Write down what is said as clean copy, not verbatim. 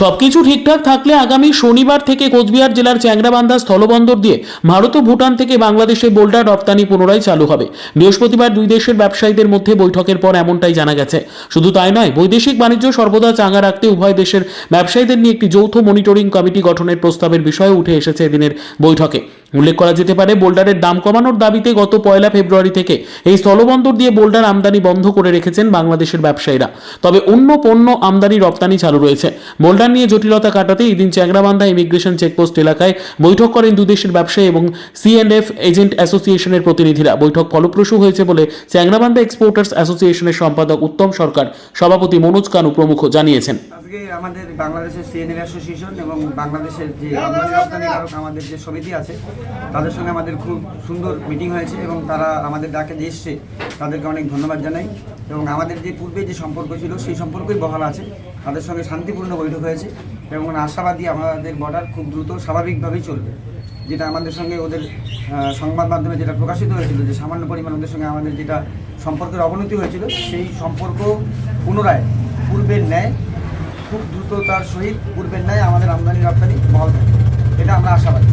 সবকিছু ঠিকঠাক থাকলে আগামী শনিবার থেকে কোচবিহার জেলার চ্যাংড়াবান্ধা স্থলবন্দর দিয়ে ভারত ও ভুটান থেকে বাংলাদেশে বোল্ডার রপ্তানি পুনরায় চালু হবে। বৃহস্পতিবার দুই দেশের ব্যবসায়ীদের মধ্যে বৈঠকের পর এমনটাই জানা গেছে। শুধু তাই নয়, বৈদেশিক বাণিজ্য সর্বদা চাঙ্গা রাখতে উভয় দেশের ব্যবসায়ীদের নিয়ে একটি যৌথ মনিটরিং কমিটি গঠনের প্রস্তাবের বিষয়ে উঠে এসেছে এদিনের বৈঠকে। উল্লেখ করা যেতে পারে, বোল্ডারের দাম কমানোর দাবিতে গত 1 ফেব্রুয়ারি থেকে এই স্থলবন্দর দিয়ে বোল্ডার আমদানি বন্ধ করে রেখেছেন বাংলাদেশের ব্যবসায়ীরা। তবে অন্য পণ্য আমদানি রপ্তানি চালু রয়েছে। বোল্ডার নিয়ে জটিলতা কাটাতে এদিন চ্যাংড়াবান্ধা ইমিগ্রেশন চেকপোস্ট এলাকায় বৈঠক করেন দুই দেশের ব্যবসায়ী এবং C&F এজেন্ট অ্যাসোসিয়েশনের প্রতিনিধিরা। বৈঠক ফলপ্রসূ হয়েছে বলে চ্যাংড়াবান্ধা এক্সপোর্টার্স অ্যাসোসিয়েশনের সম্পাদক উত্তম সরকার, সভাপতি মনোজ কানু প্রমুখ জানিয়েছেন। আজকে আমাদের বাংলাদেশের C&F অ্যাসোসিয়েশন এবং বাংলাদেশের যে আমদানি রপ্তানিকারক আমাদের যে সমিতি আছে তাদের সঙ্গে আমাদের খুব সুন্দর মিটিং হয়েছে এবং তারা আমাদের ডাকে যে এসছে তাদেরকে অনেক ধন্যবাদ জানাই। এবং আমাদের যে পূর্বে যে সম্পর্ক ছিল সেই সম্পর্কই বহাল আছে। তাদের সঙ্গে শান্তিপূর্ণ বৈঠক হয়েছে এবং আশাবাদী আমাদের বর্ডার খুব দ্রুত স্বাভাবিকভাবেই চলবে। যেটা আমাদের সঙ্গে ওদের সংবাদ মাধ্যমে যেটা প্রকাশিত হয়েছিল যে সামান্য পরিমাণ ওদের সঙ্গে আমাদের যেটা সম্পর্কের অবনতি হয়েছিল, সেই সম্পর্ক পুনরায় পূর্বের ন্যায় খুব দ্রুততার সহিত পূর্বের ন্যায় আমাদের আমদানি রপ্তানি বহাল থাকবে, এটা আমরা আশাবাদী।